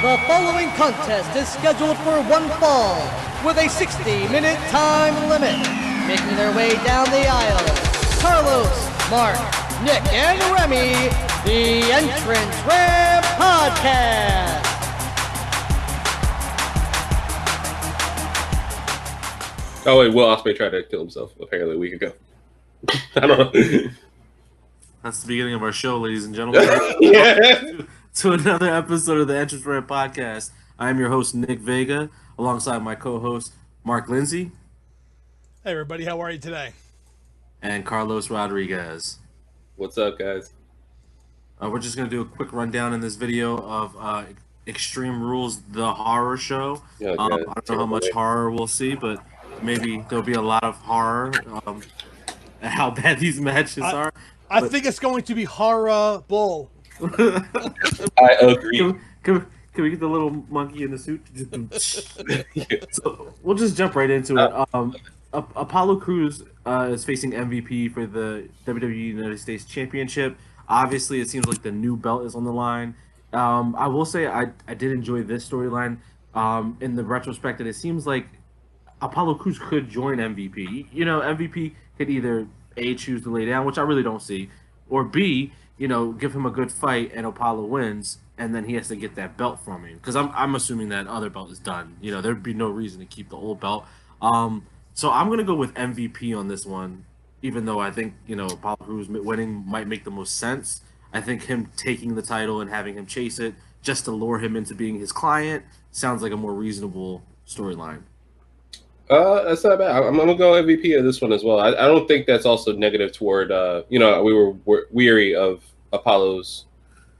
The following contest is scheduled for one fall with a 60-minute time limit. Making their way down the aisle, Carlos, Mark, Nick, and Remy, the Entrance Ram Podcast. Oh wait, Will Ospreay tried to kill himself apparently a week ago. I don't know. That's the beginning of our show, ladies and gentlemen. To another episode of the Entrance Ram Podcast. I am your host, Nick Vega, alongside my co-host, Mark Lindsay. Hey everybody, how are you today? And Carlos Rodriguez. What's up, guys? We're just going to do a quick rundown in this video of Extreme Rules, the horror show. Yeah, I don't know how much horror we'll see, but maybe there'll be a lot of horror at how bad these matches are. I think it's going to be horrible. I agree. Can we get the little monkey in the suit? So we'll just jump right into it. Apollo Crews is facing MVP for the WWE United States Championship. Obviously, it seems like the new belt is on the line. I will say I did enjoy this storyline in the retrospect that it seems like Apollo Crews could join MVP. You know, MVP could either A, choose to lay down, which I really don't see, or B, you know, give him a good fight and Apollo wins, and then he has to get that belt from him. Because I'm assuming that other belt is done. You know, there'd be no reason to keep the old belt. So I'm going to go with MVP on this one, even though I think, you know, Apollo Crews winning might make the most sense. I think him taking the title and having him chase it just to lure him into being his client sounds like a more reasonable storyline. That's not bad. I'm gonna go MVP of this one as well. I don't think that's also negative toward. You know, we were weary of Apollo's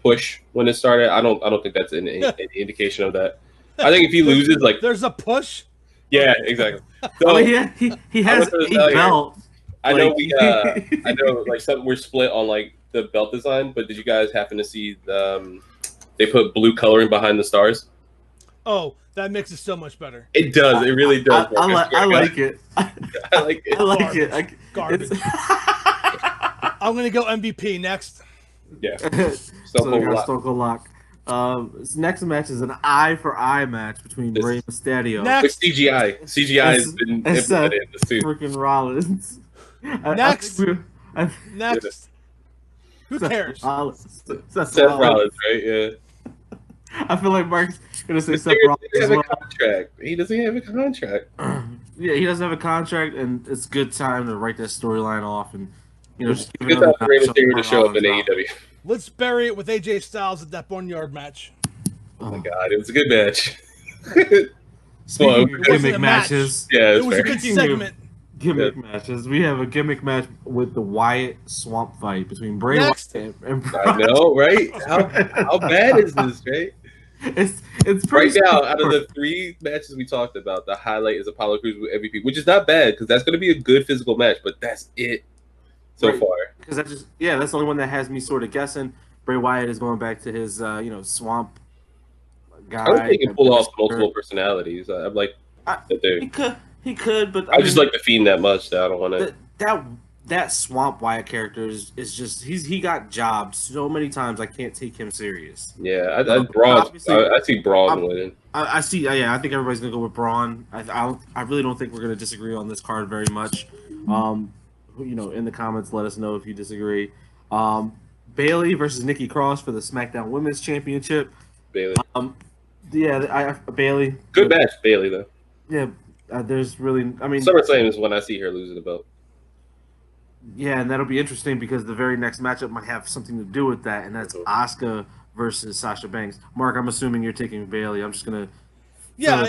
push when it started. I don't think that's an indication of that. I think if he loses, like there's a push. Yeah, exactly. So, he has a belt. I know I know like we're split on like the belt design, but did you guys happen to see they put blue coloring behind the stars? Oh, that makes it so much better. It does. It really does. I like it. I like it. I like it. Garbage. I'm gonna go MVP next. Yeah. Stone Cold Lock. Next match is an eye for eye match between Rey Mysterio. Next. CGI has been implemented in this too. Freaking Rollins. Next. Next. Who cares? Seth Rollins, right? Yeah. I feel like Mark's gonna say Seth Rollins. He doesn't have a contract. He doesn't have a contract. Yeah, he doesn't have a contract, and it's good time to write that storyline off, and you know, just give good time for Rey Mysterio to show up in AEW. Let's bury it with AJ Styles at that Boneyard match. Oh my god, it was a good match. Gimmick matches. Yeah, it was a good segment. Gimmick matches. We have a gimmick match with the Wyatt swamp fight between Bray Wyatt and Brock. I know, right? How bad is this, right? It's pretty right now. Out of the three matches we talked about, the highlight is Apollo Crews with MVP, which is not bad because that's going to be a good physical match. But that's it so far. Because that's the only one that has me sort of guessing. Bray Wyatt is going back to his swamp guy. I don't think he can pull off multiple personalities. I'm like He could, but I just like the Fiend that much that I don't want to. That Swamp Wyatt character is just he got jobbed so many times I can't take him serious. Yeah, I see Braun winning. I see. Yeah, I think everybody's gonna go with Braun. I really don't think we're gonna disagree on this card very much. You know, in the comments, let us know if you disagree. Bayley versus Nikki Cross for the SmackDown Women's Championship. Bayley. Bayley. Good match, Bayley though. Yeah. There's really, SummerSlam is when I see her losing the belt. Yeah, and that'll be interesting because the very next matchup might have something to do with that, and that's Asuka versus Sasha Banks. Mark, I'm assuming you're taking Bayley. I'm just gonna. Yeah,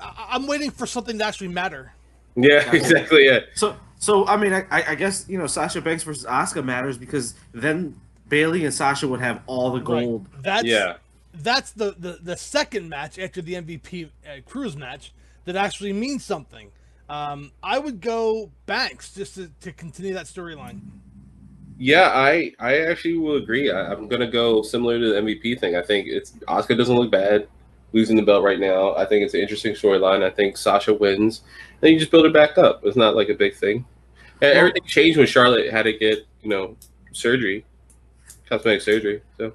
I'm waiting for something to actually matter. Yeah, exactly. Yeah. So I mean, I guess Sasha Banks versus Asuka matters because then Bayley and Sasha would have all the gold. Right. That's the second match after the MVP Crews match that actually means something. I would go Banks just to continue that storyline. Yeah, I actually will agree. I'm going to go similar to the MVP thing. I think Asuka doesn't look bad losing the belt right now. I think it's an interesting storyline. I think Sasha wins. Then you just build it back up. It's not like a big thing. And everything changed when Charlotte had to get, surgery, cosmetic surgery. So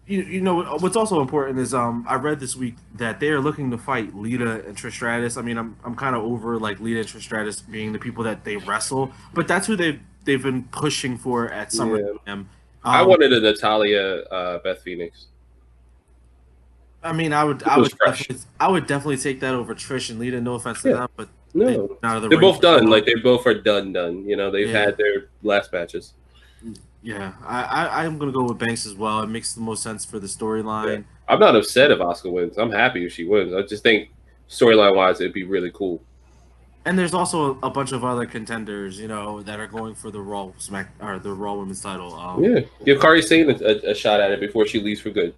You know what's also important is I read this week that they are looking to fight Lita and Trish Stratus. I mean, I'm kind of over like Lita and Trish Stratus being the people that they wrestle, but that's who they've been pushing for at SummerSlam. I wanted a Natalia Beth Phoenix. I mean, I would definitely take that over Trish and Lita. No offense to them, but No, they're they're both done. Like they both are done. You know, they've had their last matches. Yeah, I'm gonna go with Banks as well. It makes the most sense for the storyline. Yeah. I'm not upset if Asuka wins. I'm happy if she wins. I just think storyline wise, it'd be really cool. And there's also a bunch of other contenders, you know, that are going for the Raw the Raw Women's title. Yeah, give Kairi Sane a shot at it before she leaves for good.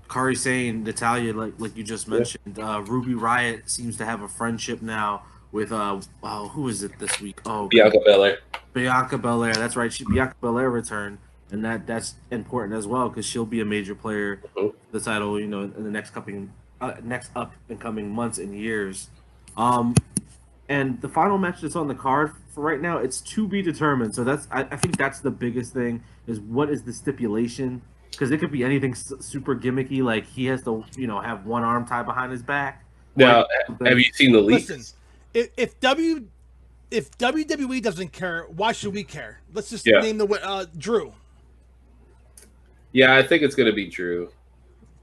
Kairi Sane, Natalia, like you just mentioned, Ruby Riott seems to have a friendship now with who is it this week? Oh, Bianca Belair. Bianca Belair. That's right. Bianca Belair returned, and that's important as well because she'll be a major player for the title, you know, in the next up and coming months and years. And the final match that's on the card for right now, it's to be determined. So I think that's the biggest thing is what is the stipulation, because it could be anything super gimmicky, like he has to, you know, have one arm tied behind his back. Now, have you seen the leaks? Listen, if WWE doesn't care, why should we care? Let's just name the Drew. Yeah, I think it's going to be Drew.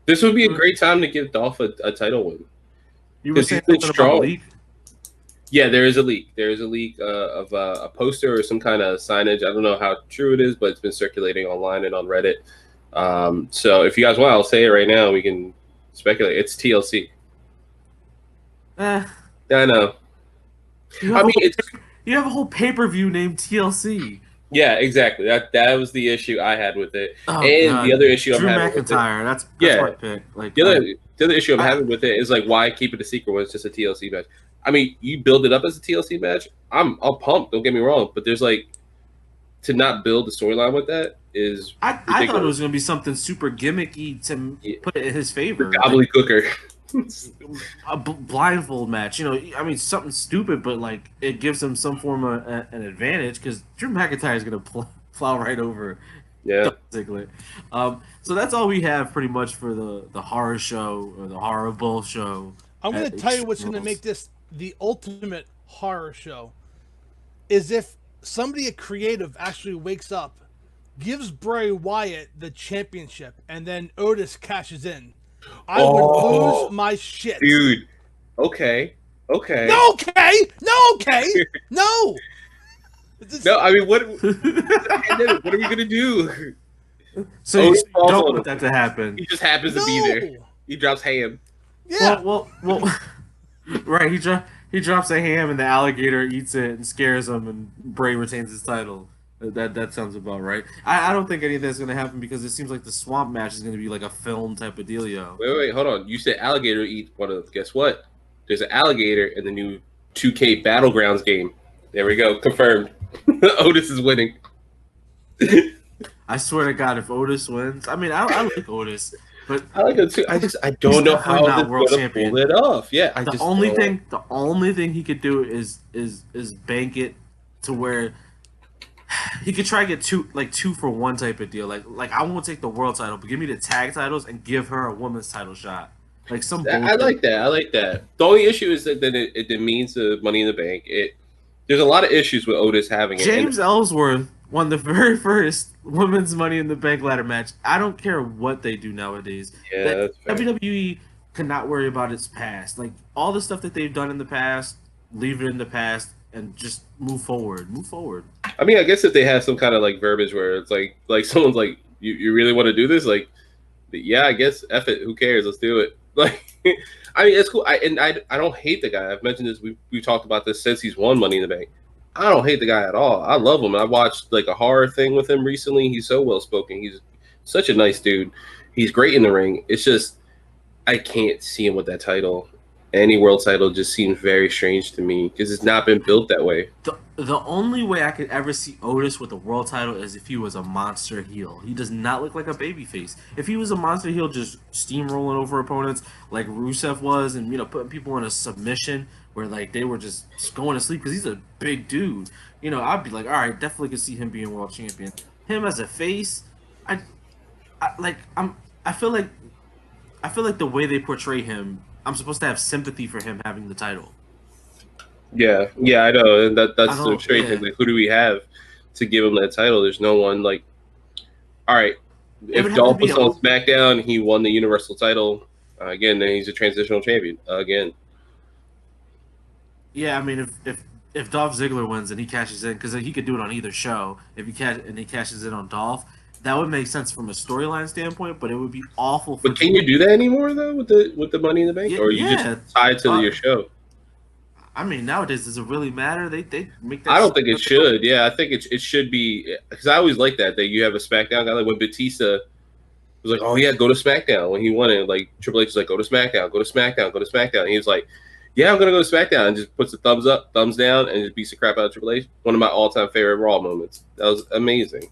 This would be a great time to give Dolph a title win. You were saying something about a leak? Yeah, there is a leak. There is a leak of a poster or some kind of signage. I don't know how true it is, but it's been circulating online and on Reddit. So if you guys want, I'll say it right now. We can speculate. It's TLC. I know. You have a whole pay-per-view named TLC. Yeah, exactly. That was the issue I had with it, the other issue I'm having with it. That's my pick. Like the other issue I'm having with it is like, why keep it a secret when it's just a TLC match? I mean, you build it up as a TLC match. I'm pumped. Don't get me wrong, but there's like to not build a storyline with that is. I thought it was going to be something super gimmicky to put it in his favor. Gobbledygooker. A blindfold match, you know. I mean, something stupid, but like it gives him some form of an advantage because Drew McIntyre is going to plow right over. Ziggler. So that's all we have pretty much for the horror show or the horrible show. I'm going to tell you what's going to make this the ultimate horror show is if somebody creative actually wakes up, gives Bray Wyatt the championship, and then Otis cashes in. I would lose my shit. Dude. Okay. No, okay. No. No, I mean, what are we going to do? So you don't want that to happen. He just happens to be there. He drops ham. Yeah. Well, right. He drops a ham and the alligator eats it and scares him, and Bray retains his title. That sounds about right. I don't think any of that's going to happen because it seems like the swamp match is going to be like a film type of dealio. Wait, hold on. You said alligator eat one of them. Guess what? There's an alligator in the new 2K Battlegrounds game. There we go. Confirmed. Otis is winning. I swear to God, if Otis wins, I mean, I like Otis, but I like it too. I don't know how they're going to pull it off. Yeah, the only thing he could do is bank it to where he could try to get two for one type of deal. Like I won't take the world title, but give me the tag titles and give her a women's title shot. Like some. I like that. The only issue is that it demeans the Money in the Bank. There's a lot of issues with Otis having it. James Ellsworth won the very first women's Money in the Bank ladder match. I don't care what they do nowadays. Yeah, that's fair. WWE cannot worry about its past. Like all the stuff that they've done in the past, leave it in the past and just move forward. I mean, I guess if they have some kind of like verbiage where it's like someone's like, you really want to do this? Like, yeah, I guess F it. Who cares? Let's do it. Like, I mean, it's cool. I don't hate the guy. I've mentioned this. We've talked about this since he's won Money in the Bank. I don't hate the guy at all. I love him. I watched like a horror thing with him recently. He's so well spoken. He's such a nice dude. He's great in the ring. It's just I can't see him with that title. Any world title just seems very strange to me because it's not been built that way. The only way I could ever see Otis with a world title is if he was a monster heel. He does not look like a babyface. If he was a monster heel, just steamrolling over opponents like Rusev was, and putting people in a submission where like they were just going to sleep because he's a big dude. I'd be like, all right, definitely could see him being world champion. Him as a face, I I feel like the way they portray him, I'm supposed to have sympathy for him having the title. Yeah, I know, and that's the strange thing. Yeah. Like, who do we have to give him that title? There's no one. Like, all right, It would if have to Dolph be was on SmackDown, he won the Universal title again. Then he's a transitional champion again. Yeah, I mean, if Dolph Ziggler wins and he cashes in, because he could do it on either show. If he cashes in on Dolph, that would make sense from a storyline standpoint. But it would be awful. But can you do that anymore though with the Money in the Bank, Yeah, or are you just tied to your show? I mean, nowadays, does it really matter? They make that. I don't think it should. Yeah, I think it should be, because I always like that you have a SmackDown guy. Like when Batista was like, "Oh yeah, go to SmackDown." When he won it, like Triple H was like, "Go to SmackDown, go to SmackDown, go to SmackDown." And he was like, "Yeah, I'm gonna go to SmackDown," and just puts the thumbs up, thumbs down, and just beats the crap out of Triple H. One of my all-time favorite Raw moments. That was amazing.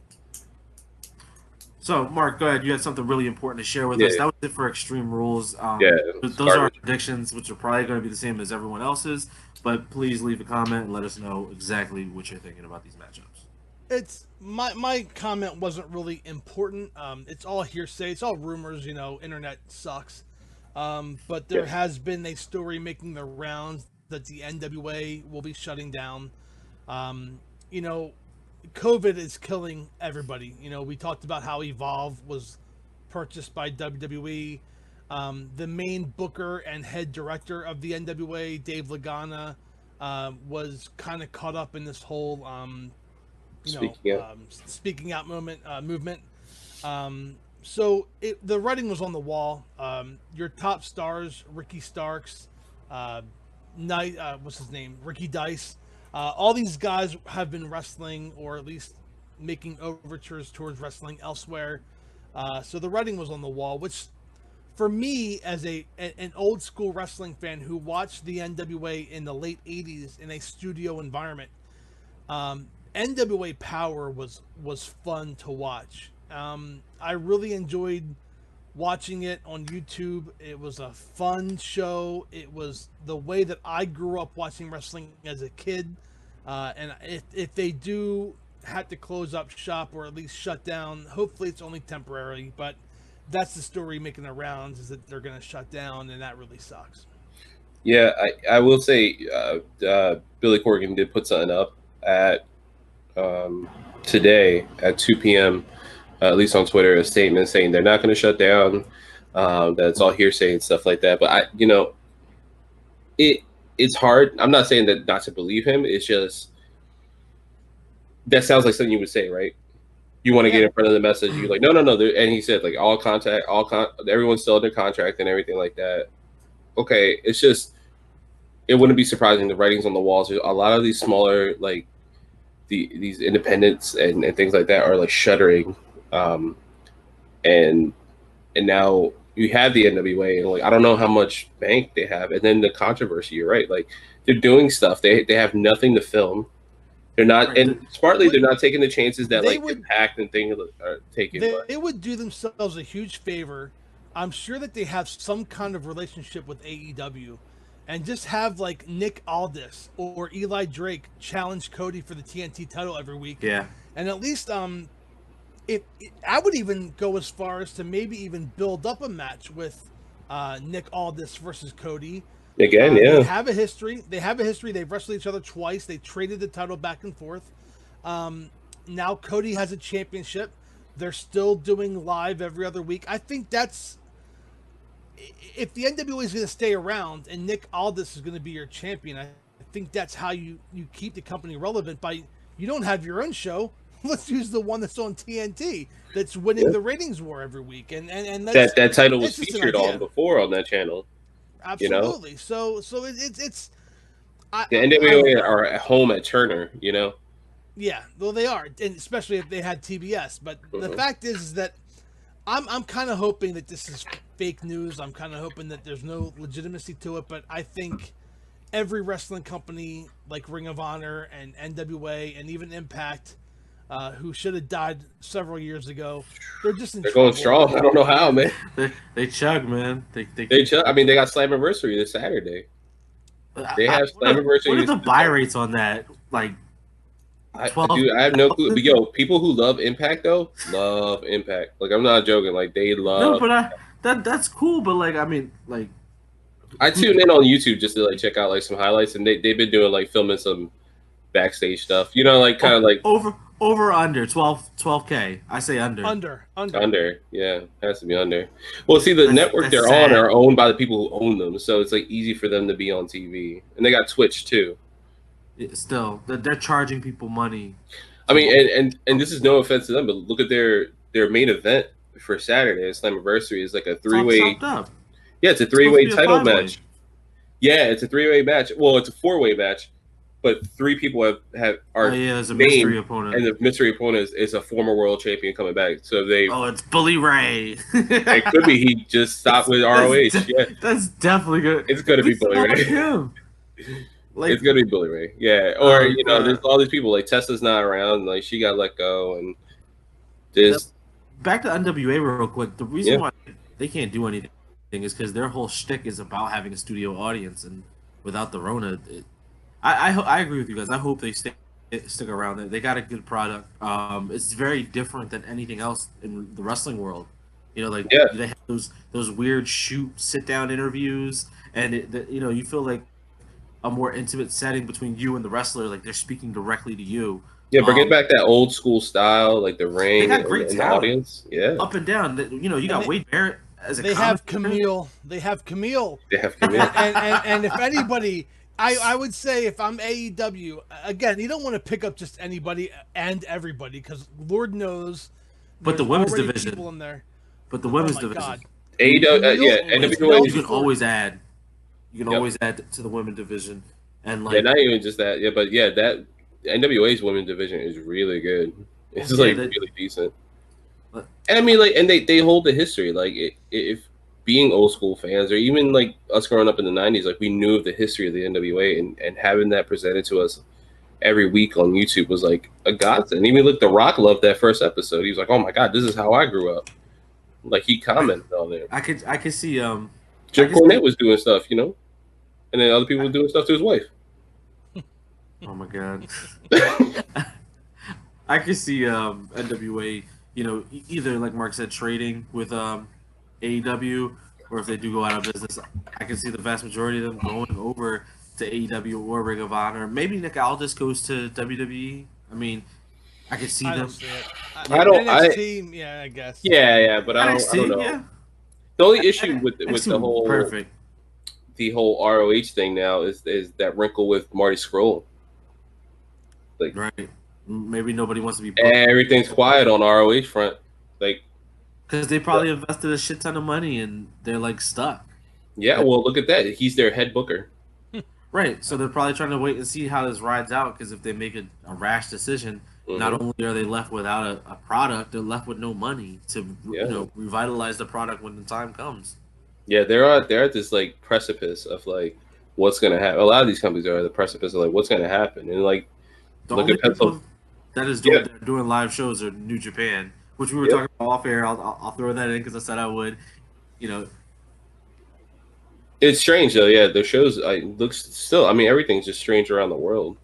So, Mark, go ahead. You had something really important to share with us. That was it for Extreme Rules. Those are our predictions, which are probably going to be the same as everyone else's. But please leave a comment and let us know exactly what you're thinking about these matchups. It's my comment wasn't really important. It's all hearsay. It's all rumors. Internet sucks. But there has been a story making the rounds that the NWA will be shutting down. COVID is killing everybody. We talked about how Evolve was purchased by WWE. The main booker and head director of the NWA, Dave Lagana, was kind of caught up in this whole, speaking out movement. So the writing was on the wall. Your top stars, Ricky Starks, what's his name, Ricky Dice. All these guys have been wrestling, or at least making overtures towards wrestling elsewhere. So the writing was on the wall, which, for me, as an old school wrestling fan who watched the NWA in the late 80s in a studio environment, NWA Power was fun to watch. I really enjoyed watching it on YouTube. It was a fun show. It was the way that I grew up watching wrestling as a kid. And if they do have to close up shop, or at least shut down, hopefully it's only temporary. But that's the story making the rounds, is that they're going to shut down, and that really sucks. Yeah, I will say Billy Corgan did put something up at today at 2 p.m., at least on Twitter, a statement saying they're not going to shut down. That's all hearsay and stuff like that. But it's hard. I'm not saying that not to believe him. It's just, that sounds like something you would say, right? You want to get in front of the message. You're like, no. And he said, like, everyone's still under contract and everything like that. Okay, it's just, it wouldn't be surprising. The writing's on the walls. A lot of these smaller, like, these independents and things like that are like shuttering. And now you have the NWA, and like, I don't know how much bank they have. And then the controversy, you're right. Like, they're doing stuff. They have nothing to film. They're not, and smartly, they're not taking the chances that Impact and things are taking. They would do themselves a huge favor. I'm sure that they have some kind of relationship with AEW, and just have like Nick Aldis or Eli Drake challenge Cody for the TNT title every week. Yeah, and at least I would even go as far as to maybe even build up a match with Nick Aldis versus Cody. Again, They have a history. They've wrestled each other twice. They traded the title back and forth. Now Cody has a championship. They're still doing live every other week. I think that's, if the NWA is going to stay around and Nick Aldis is going to be your champion, I think that's how you keep the company relevant. By, you don't have your own show. Let's use the one that's on TNT that's winning the ratings war every week. And that title was featured on before on that channel. Absolutely. So it's the NWA are at home at Turner, Yeah, well, they are, and especially if they had TBS. But the fact is that I'm kind of hoping that this is fake news. I'm kind of hoping that there's no legitimacy to it. But I think every wrestling company like Ring of Honor and NWA and even Impact, who should have died several years ago, they're going strong. I don't know how, man. They chug, man. They chug. I mean, they got Slammiversary this Saturday. They have Slammiversary. What are the buy rates on that? Like, 12. I have no clue. But yo, people who love Impact though, love Impact. Like I'm not joking. Like they No, love. but that's cool. But like, I mean, like, I tune in on YouTube just to like check out like some highlights, and they've been doing like filming some backstage stuff. You know, like kind of like over under 12K. I say under. under. Yeah, has to be under. Well, see, the network that's they're sad. on are owned by the people who own them, so it's like easy for them to be on TV, and they got Twitch too. Still, they're charging people money. I mean, and this is no offense to them, but look at their main event for Saturday, Slammiversary, is like a three-way. Yeah, it's a three-way title match. Yeah, it's a three-way match. Well, it's a four-way match, but three people are there's a mystery opponent, and the mystery opponent is a former world champion coming back. So it's Bully Ray. It could be he just stopped with ROH. That's definitely good. It's gonna be Bully Ray. It's gonna be Bully Ray. Yeah, or there's all these people like Tessa's not around, like she got let go, and there's back to NWA real quick. The reason why they can't do anything is because their whole shtick is about having a studio audience, and without the Rona, I agree with you guys. I hope they stick around. They got a good product. It's very different than anything else in the wrestling world. They have those weird sit down interviews, and you feel like a more intimate setting between you and the wrestler, like they're speaking directly to you. Yeah, bring back that old school style, like the ring and the audience. Yeah, up and down. You got Wade Barrett as a. They have Camille. and if anybody, I would say if I'm AEW, again, you don't want to pick up just anybody and everybody because Lord knows. But the women's division. People in there. But the women's division. God. AEW, NWA. You can always add. You can always add to the women's division, and not even just that. Yeah, but that NWA's women's division is really good. It's really decent. And I mean, and they hold the history. Like if being old school fans, or even like us growing up in the '90s, like we knew of the history of the NWA, and having that presented to us every week on YouTube was like a godsend. Even The Rock loved that first episode. He was like, "Oh my God, this is how I grew up." Like he commented on it. I could see Jim Cornette was doing stuff, and then other people were doing stuff to his wife. Oh my God. I could see NWA, either like Mark said, trading with AEW, or if they do go out of business, I can see the vast majority of them going over to AEW or Ring of Honor. Maybe Nick Aldis goes to WWE. I mean, I could see them. I don't. NXT, yeah, I guess. Yeah, but I don't know. Yeah. The only issue with the whole perfect. The whole ROH thing now is that wrinkle with Marty Scurll. Like, right. Maybe nobody wants to be. Everything's quiet on ROH front, like because they probably invested a shit ton of money and they're like stuck. Yeah, well, look at that. He's their head booker. Right. So they're probably trying to wait and see how this rides out. Because if they make a rash decision, not only are they left without a product, they're left with no money to revitalize the product when the time comes. Yeah, they're at this like precipice of like what's gonna happen. A lot of these companies are at the precipice of like what's gonna happen, and like the look at Pencil. That is doing live shows are New Japan, which we were talking about off air. I'll throw that in because I said I would. It's strange though. Yeah, the shows looks still. I mean, everything's just strange around the world.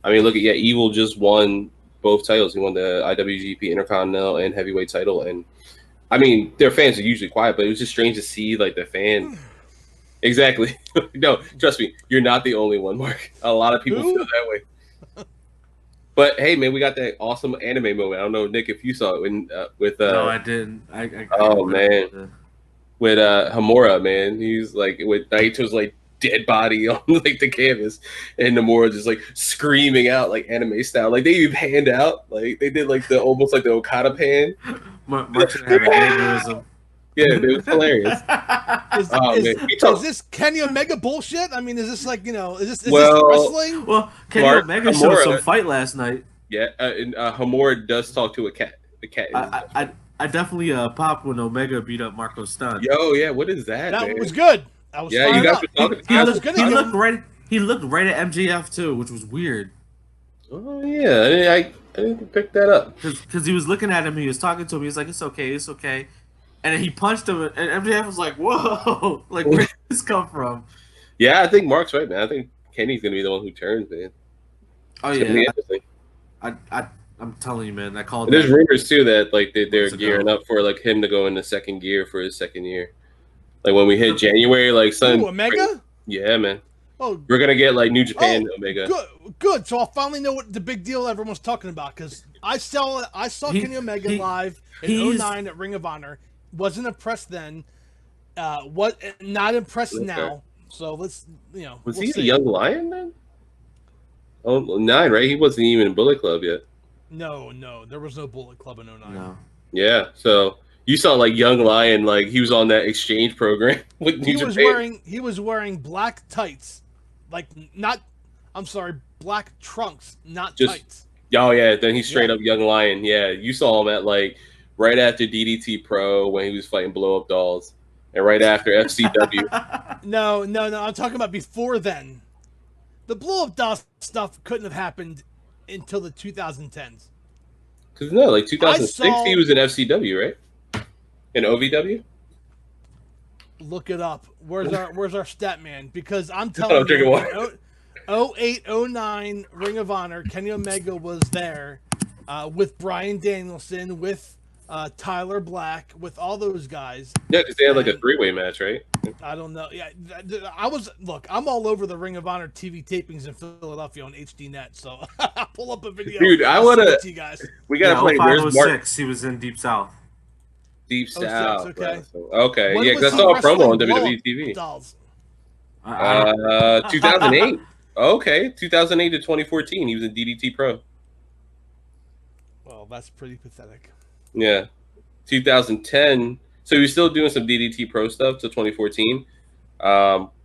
I mean, look at Evil just won both titles. He won the IWGP Intercontinental and Heavyweight title, and I mean, their fans are usually quiet, but it was just strange to see like the fan. Exactly. No, trust me, you're not the only one, Mark. A lot of people feel that way. But hey, man, we got that awesome anime moment. I don't know, Nick, if you saw it with. No, I didn't. Man, with Hamura, man, he's like with Naito's like dead body on like the canvas, and Nomura just like screaming out like anime style. Like they even panned out, like they did like the almost like the Okada pan. Mark should have an aneurysm. Yeah, it was hilarious. Is this Kenny Omega bullshit? I mean, is this like is this wrestling? Well, Kenny Omega showed some fight last night. Yeah, and Hamura does talk to a cat. The cat. I definitely popped when Omega beat up Marco Stunt. Yo, yeah, what is that? That was good. I was you guys were talking. He looked right at MJF too, which was weird. Oh yeah, I didn't pick that up because he was looking at him. He was talking to him. He was like, "It's okay, it's okay," and then he punched him, and MJF was like, "Whoa, like where did this come from?" Yeah, I think Mark's right, man. I think Kenny's gonna be the one who turns, man. Oh yeah, I'm telling you, man. I called. There's that rumors too that like they're months ago. gearing up for like him to go into second gear for his second year. Like when we hit January, like Ooh, Omega? Yeah, man. Oh, We're gonna get like New Japan Omega. good. So I'll finally know what the big deal everyone's talking about because I saw Kenny Omega live in 09 at Ring of Honor. Wasn't impressed then. Not impressed now. So let's Was he a young lion then? Oh, 09, right? He wasn't even in Bullet Club yet. No, there was no Bullet Club in 09. No. Yeah, so you saw like young lion, like he was on that exchange program with New Japan. He was wearing black tights, black trunks, not tights. Oh yeah, then he's straight up young lion. Yeah, you saw him at like right after DDT Pro when he was fighting Blow Up Dolls, and right after FCW. No. I'm talking about before then. The Blow Up Dolls stuff couldn't have happened until the 2010s. Because no, like 2006, he was in FCW, right? In OVW. Look it up. Where's our stat man? Because I'm telling you, 08, 09 Ring of Honor, Kenny Omega was there with Bryan Danielson, with Tyler Black, with all those guys. Yeah, because they had like a three-way match, right? I don't know. Yeah, I'm all over the Ring of Honor TV tapings in Philadelphia on HDNet, so I'll pull up a video. Dude, I want to you guys. We gotta play. Where's Mark? He was in Deep South. Deep South. Okay. Okay. When yeah, because I saw a promo on WWE TV. Dolls? 2008. Okay, 2008 to 2014. He was in DDT Pro. Well, that's pretty pathetic. Yeah, 2010. So he was still doing some DDT Pro stuff till 2014,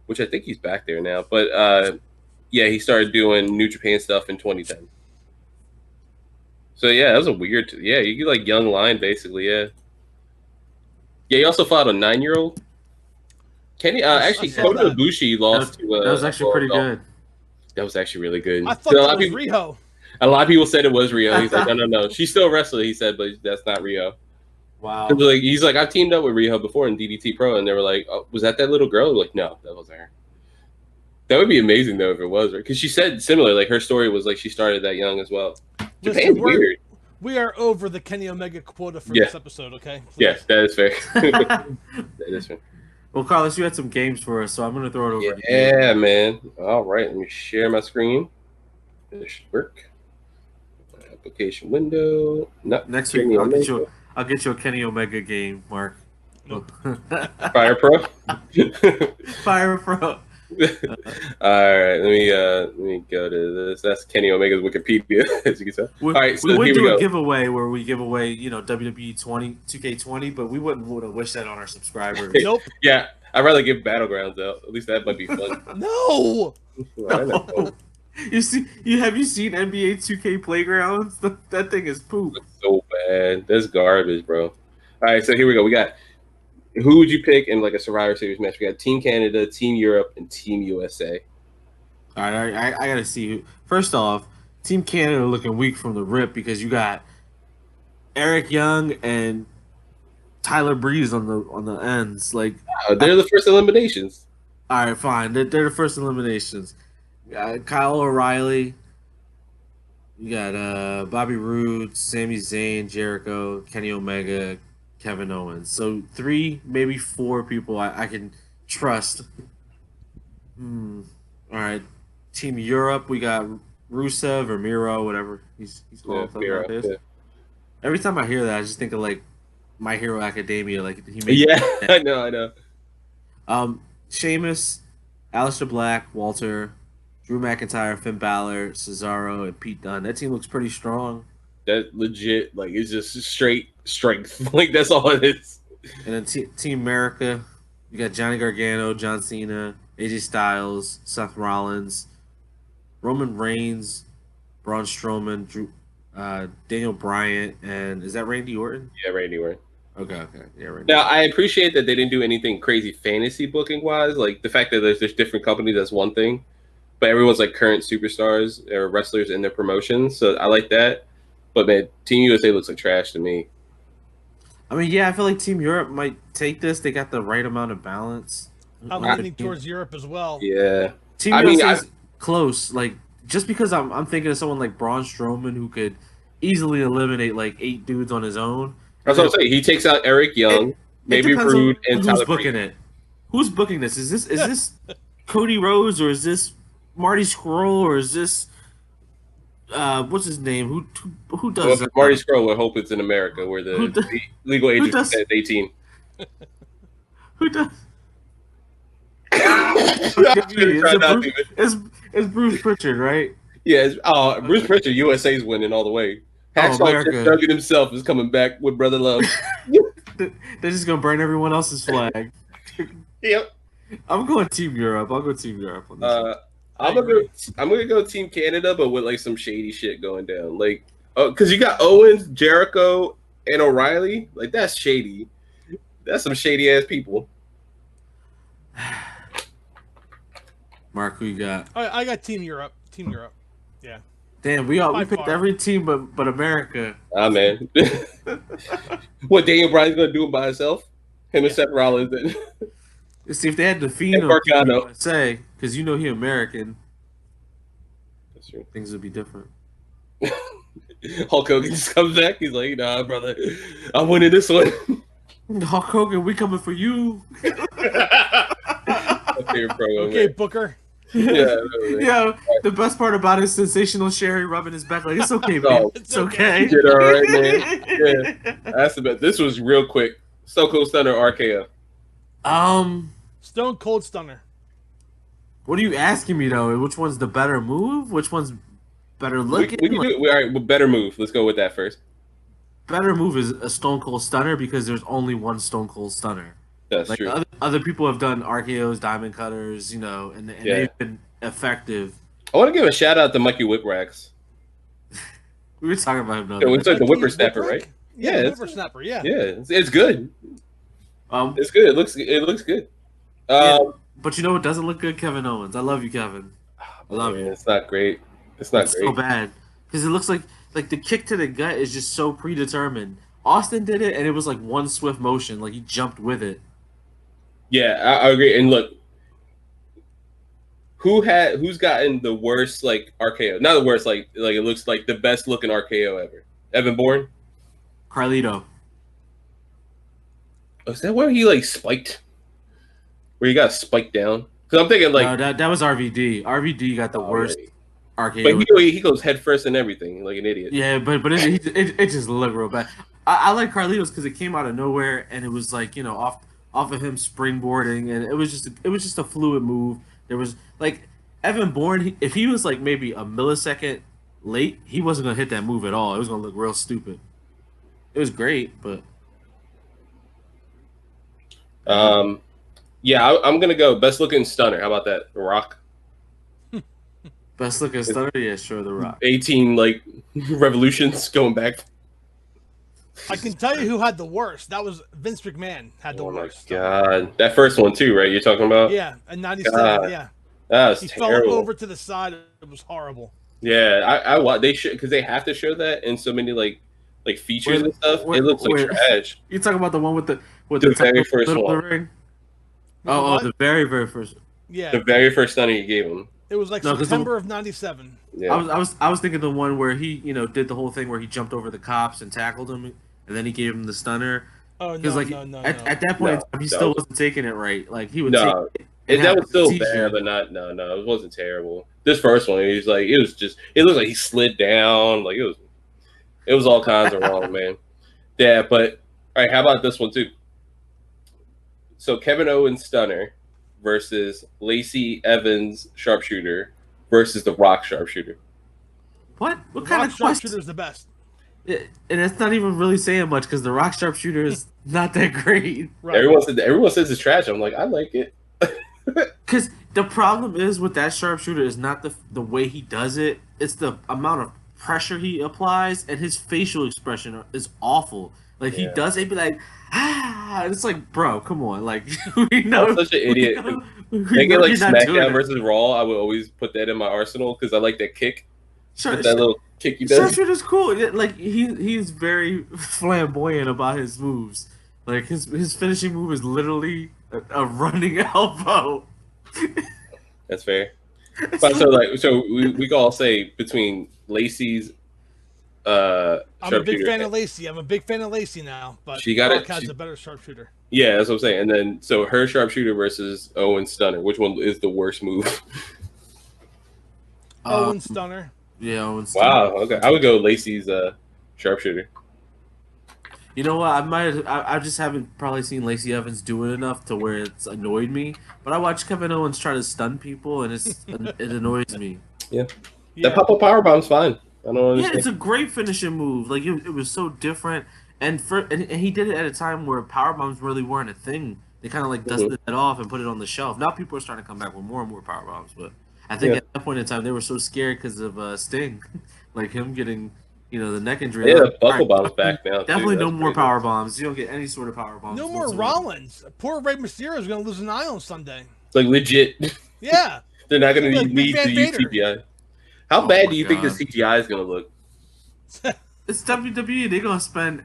which I think he's back there now. But yeah, he started doing New Japan stuff in 2010. So yeah, that was a weird. Yeah, you get like young lion basically. Yeah. Yeah, he also fought a 9-year-old. Kenny actually Kota Ibushi lost to. That was actually pretty good. That was actually really good. I thought that was Riho. A lot of people said it was Riho. He's like, no. She's still a wrestler, he said, but that's not Riho. Wow. He's like, I've teamed up with Riho before in DDT Pro, and they were like, oh, was that little girl? Like, no, that wasn't her. That would be amazing though if it was her, because she said similar. Like her story was like she started that young as well. Japan's weird. We are over the Kenny Omega quota for this episode, okay? Please. Yes, that is fair. That is fair. Well, Carlos, you had some games for us, so I'm going to throw it over to you. Yeah, man. All right, let me share my screen. This should work. Application window. Next week, I'll get you a Kenny Omega game, Mark. Nope. Fire Pro. Fire Pro. All right, let me go to this. That's Kenny Omega's Wikipedia, as you can tell. All right, so we would here do we go. A giveaway where we give away, WWE 2K20, but we wouldn't want to wish that on our subscribers. Nope. Yeah, I'd rather give Battlegrounds out. At least that might be fun. No. I know. Have you seen NBA 2K Playgrounds? That thing is poop. It's so bad. That's garbage, bro. All right, so here we go. We got. Who would you pick in like a Survivor Series match? We got Team Canada, Team Europe, and Team USA. All right, I gotta see who. First off, Team Canada looking weak from the rip because you got Eric Young and Tyler Breeze on the ends. Like they're the first eliminations. All right, fine. They're the first eliminations. Kyle O'Reilly. You got Bobby Roode, Sami Zayn, Jericho, Kenny Omega, Kevin Owens. So 3, maybe 4 people I can trust. All right. Team Europe, we got Rusev or Miro, whatever he's called. Miro, yeah. Every time I hear that, I just think of like My Hero Academia. Like he made. Yeah, I know. Sheamus, Aleister Black, Walter, Drew McIntyre, Finn Balor, Cesaro, and Pete Dunne. That team looks pretty strong. That legit, like, it's just straight strength. Like, that's all it is. And then Team America, you got Johnny Gargano, John Cena, AJ Styles, Seth Rollins, Roman Reigns, Braun Strowman, Daniel Bryan, and is that Randy Orton? Yeah, Randy Orton. Okay. Yeah, Randy. Now, I appreciate that they didn't do anything crazy fantasy booking-wise. Like, the fact that there's different companies, that's one thing. But everyone's, like, current superstars or wrestlers in their promotions. So I like that. But, man, Team USA looks like trash to me. I mean, yeah, I feel like Team Europe might take this. They got the right amount of balance. I'm leaning towards Europe as well. Yeah. Team USA is close. Like, just because I'm thinking of someone like Braun Strowman who could easily eliminate like 8 dudes on his own. That's what I'm saying. He takes out Eric Young, It maybe depends Rude, on and who's Tyler booking Breeze. it. Who's booking this? Is this Cody Rhodes or is this Marty Scurll or is this what's his name? Who Well, does if Marty Scurll would hope it's in America where who the do- legal age is does- 18. who does I'm gonna try not to. it's Bruce Pritchard, right? Yeah, Bruce Pritchard, USA's winning all the way. Oh, Hacksaw America. Jim Duggan himself is coming back with Brother Love. They're just gonna burn everyone else's flag. Yep. I'm going Team Europe. I'll go Team Europe on this. one. I'm gonna go Team Canada, but with like some shady shit going down. Like, because you got Owens, Jericho, and O'Reilly. Like that's shady. That's some shady ass people. Mark, who you got? I got Team Europe. Team Europe. Yeah. Damn, we By picked far. every team but America. Ah man. What Daniel Bryan's gonna do it by himself? Him and Seth Rollins. And Let's see if they had the Fiend And on Team Gargano. USA, because you know he American, That's true. things would be different. Hulk Hogan just comes back. He's like, "Nah, brother, I'm winning this one." Hulk Hogan, we coming for you. My favorite promo. Okay, Man. Booker. Yeah. Yeah, the best part about it is Sensational Sherry rubbing his back like, it's okay, man. No. It's okay. You did all right, man. Yeah. That's the best. This was real quick. Stone Cold Stunner RKO. Stone Cold Stunner. What are you asking me though? Which one's the better move? Which one's better We looking? can do it. All right, well, better move. Let's go with that first. Better move is a Stone Cold Stunner because there's only one Stone Cold Stunner. That's Like true. other people have done RKO's, Diamond Cutters, and Yeah. they've been effective. I want to give a shout out to Mikey Whipwrex. We were talking about him the Yeah, other it's day. like the whippersnapper, Whipwreck? right? Yeah, Yeah, the it's- whippersnapper. Yeah. Yeah, it's good. It's good. It looks good. Yeah, but you know what doesn't look good? Kevin Owens. I love you, Kevin. I love man, you. It's not great. It's not It's great. so bad because it looks like the kick to the gut is just so predetermined. Austin did it, and it was like one swift motion, like he jumped with it. Yeah, I agree. And look, who's gotten the worst like RKO? Not the worst, like it looks like the best looking RKO ever. Evan Bourne. Carlito. Oh, is that where he like spiked? Where he got spiked down? Because I'm thinking like, No, that was RVD. RVD got the worst But RKO. he goes head first and everything, like an idiot. Yeah, but it just looked real bad. I like Carlitos because it came out of nowhere and it was like off of him springboarding and it was just a fluid move. There was like Evan Bourne. If he was like maybe a millisecond late, he wasn't gonna hit that move at all. It was gonna look real stupid. It was great, but Yeah, I'm gonna go best looking stunner. How about that? The Rock. best looking stunner, yeah, sure, The Rock. 18 like revolutions going back. I can tell you who had the worst. That was Vince McMahon had the Oh my worst. god, that first one too, right? You're talking about? Yeah, in '97. God. Yeah, That was he terrible. fell over to the side. It was horrible. Yeah, they should because they have to show that in so many like features and stuff. It looks like Wait. trash. You talking about the one with the The very title first middle of one. the ring? What? The very first. Yeah, The very first stunner you gave him. it was like No, 'cause September of '97. Yeah. I was thinking the one where he did the whole thing where he jumped over the cops and tackled him, and then he gave him the stunner. Oh Because no, like no, no, at no. that point in No, time, he that still was- wasn't taking it right. Like he would No, take it and that have was still precision. bad, but no, it wasn't terrible. This first one, it looked like he slid down, like it was all kinds of wrong, man. Yeah, but all right, how about this one too? So Kevin Owens stunner versus Lacey Evans sharpshooter versus the Rock sharpshooter. What The kind Rock of question? sharpshooter is the best. And it's not even really saying much because the Rock sharpshooter is not that great. Right. Everyone says it's trash. I'm like, I like it. Because the problem is with that sharpshooter is not the way he does it; it's the amount of pressure he applies, and his facial expression is awful. Like he Yeah. does it, be like, and it's like, bro, come on, like we know. I'm such an idiot. They get like SmackDown versus Raw. I would always put that in my arsenal because I like that kick. That little kick he does. Sharpshooter's cool. Like he's very flamboyant about his moves. Like his finishing move is literally a running elbow. That's fair. But so we can all say between Lacey's I'm a big sharpshooter. fan of Lacey. I'm a big fan of Lacey now, but She got Brock it. has a better sharpshooter. Yeah, that's what I'm saying. And then so her sharpshooter versus Owen Stunner. Which one is the worst move? Owen Stunner. Yeah, Owen Wow. Okay, I would go Lacey's sharpshooter. You know what? I just haven't probably seen Lacey Evans do it enough to where it's annoyed me. But I watch Kevin Owens try to stun people, and it annoys me. Yeah. That pop-up powerbomb's fine. I don't understand. Yeah, it's a great finishing move. Like it was so different, and he did it at a time where power bombs really weren't a thing. They kind of like dusted it off and put it on the shelf. Now people are starting to come back with more and more power bombs, but I think at that point in time they were so scared because of Sting, like him getting the neck injury. Yeah, like, the buckle bomb's back now. Definitely too. no That's more crazy. power bombs. You don't get any sort of power bombs. No more whatsoever. Rollins. Poor Rey Mysterio is going to lose an eye on Sunday. It's like legit. Yeah. They're not going to Like need Big Van to use Vader. CGI. How Oh bad my do you think the God. CGI is going to look? It's WWE. They're gonna spend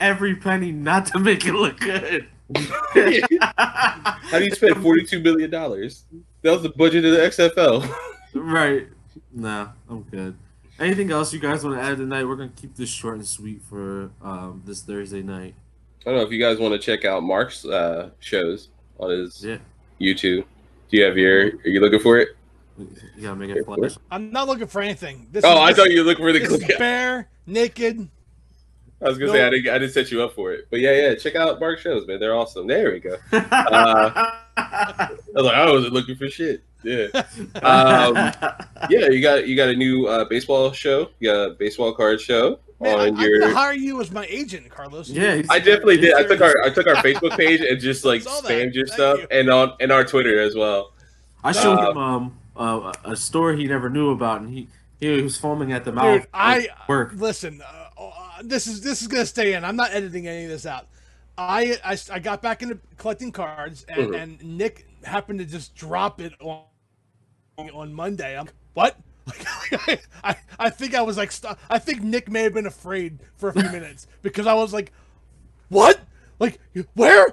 every penny not to make it look good. How do you spend $42 million? That was the budget of the XFL. Right. Nah, I'm good. Anything else you guys want to add tonight? We're gonna keep this short and sweet for this Thursday night. I don't know if you guys want to check out Mark's shows on his Yeah. YouTube. Do you have are you looking for it? You gotta make it flash. I'm not looking for anything. This I is, thought you were looking for the This is clip. bare, naked. I was gonna say I didn't set you up for it, but yeah, check out Mark's shows, man. They're awesome. There we go. I was like, I wasn't looking for shit. Yeah, yeah. You got a new baseball show. You got a baseball card show Man, on I'm your. gonna hire you as my agent, Carlos. Yeah, I definitely did. I took our Facebook page and just like Saw that. spammed your Thank stuff, you. and on our Twitter as well. I showed him a store he never knew about, and he was foaming at the mouth. Dude, I work. listen. This is gonna stay in. I'm not editing any of this out. I got back into collecting cards, and, and Nick happened to just drop it on Monday. I'm what? I think I was like, I think Nick may have been afraid for a few minutes because I was like, what? Like where?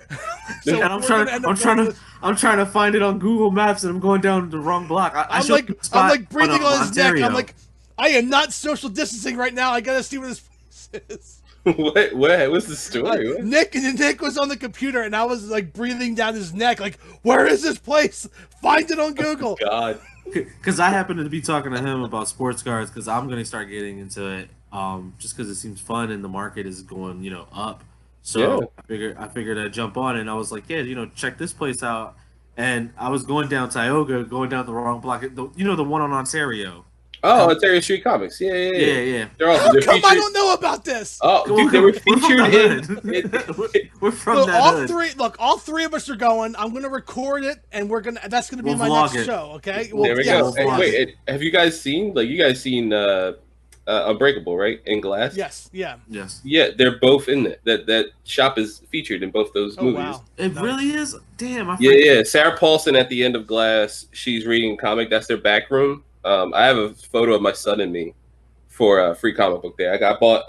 So And I'm we're gonna end up going I'm trying to find it on Google Maps, and I'm going down the wrong block. I'm like breathing on his neck. I'm like, I am not social distancing right now. I gotta see where this place is. What? What's the story? What? Nick was on the computer, and I was like breathing down his neck. Like, where is this place? Find it on Google. God. Because I happened to be talking to him about sports cards, because I'm going to start getting into it, just because it seems fun and the market is going, up. So Yeah. I figured I'd jump on, and I was like, yeah, check this place out. And I was going down Tioga, going down the wrong block. The one on Ontario. Oh, Ontario Street Comics. Yeah. They're awesome. How They're come I featured- don't know about this? Oh, dude, they were featured in. We're from Look, that hood. all three of us are going. I'm gonna record it, and that's gonna be We'll my vlog next it. show. Okay. There we go. Hey, vlog wait, have you guys seen Unbreakable, right? In Glass? Yes. Yeah. Yes. Yeah, they're both in it. That shop is featured in both those Oh movies. wow. It Nice. really is? Damn. I Yeah. Sarah Paulson at the end of Glass, she's reading a comic. That's their back room. I have a photo of my son and me for a free comic book there. I bought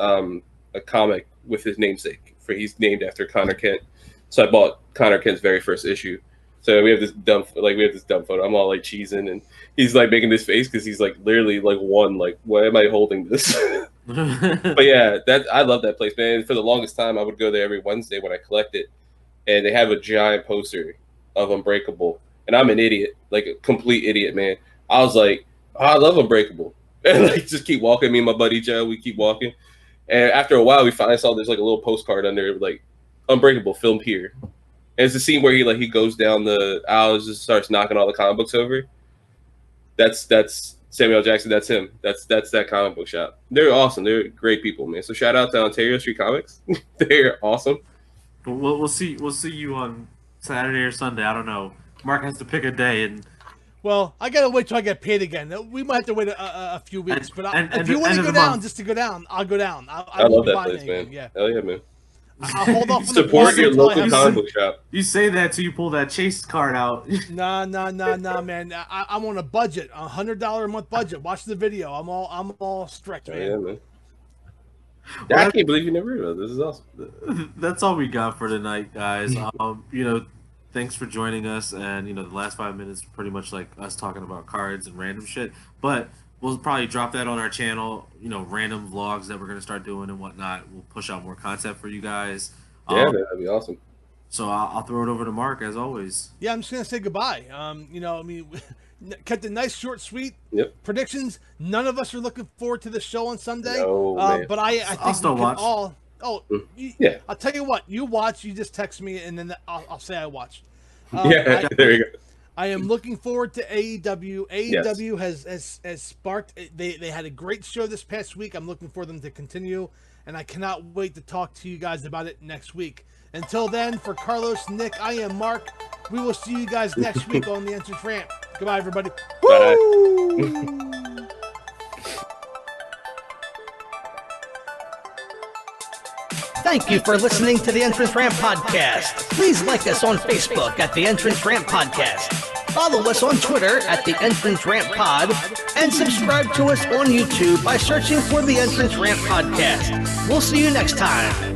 a comic with his namesake. He's named after Connor Kent. So I bought Connor Kent's very first issue. So we have this dumb photo. I'm all like cheesing, and he's like making this face because he's like literally like why am I holding this? But yeah, I love that place, man. For the longest time, I would go there every Wednesday when I collect it, and they have a giant poster of Unbreakable, and I'm an idiot, like a complete idiot, man. I was like, oh, I love Unbreakable, and like just keep walking. Me and my buddy Joe, we keep walking, and after a while, we finally saw there's like a little postcard under like Unbreakable filmed here. And it's the scene where he goes down the aisles, just starts knocking all the comic books over. That's Samuel Jackson. That's him. That's that comic book shop. They're awesome. They're great people, man. So shout out to Ontario Street Comics. They're awesome. We'll see you on Saturday or Sunday. I don't know. Mark has to pick a day, and Well, I gotta wait till I get paid again. We might have to wait a few weeks. But if you want to end go of the down, month. just to go down, I'll go down. I won't love be that buying place, anything, man. Yeah. Hell yeah, man. I'll hold off on the Support price your until I local have comic book shop. you say that till you pull that Chase card out. Nah, man. I'm on a budget, $100 a month budget. Watch the video. I'm all strict, Hell man. yeah, man. I can't believe you never heard of it. This is awesome. That's all we got for tonight, guys. thanks for joining us. And the last 5 minutes pretty much like us talking about cards and random shit. But we'll probably drop that on our channel. Random vlogs that we're gonna start doing and whatnot. We'll push out more content for you guys. Yeah, that'd be awesome. So I'll throw it over to Mark as always. Yeah, I'm just gonna say goodbye. Kept it nice, short, sweet. Yep. Predictions. None of us are looking forward to the show on Sunday. No, man. But I think I'll still we can watch. all. Yeah. I'll tell you what. You watch. You just text me, and then I'll say I watched. Yeah, there you go. I am looking forward to AEW. AEW has sparked. They had a great show this past week. I'm looking for them to continue, and I cannot wait to talk to you guys about it next week. Until then, for Carlos, Nick, I am Mark. We will see you guys next week on the Entrance Ramp. Goodbye, everybody. Bye. Woo! Thank you for listening to the Entrance Ramp Podcast. Please like us on Facebook at the Entrance Ramp Podcast. Follow us on Twitter at the Entrance Ramp Pod, and subscribe to us on YouTube by searching for the Entrance Ramp Podcast. We'll see you next time.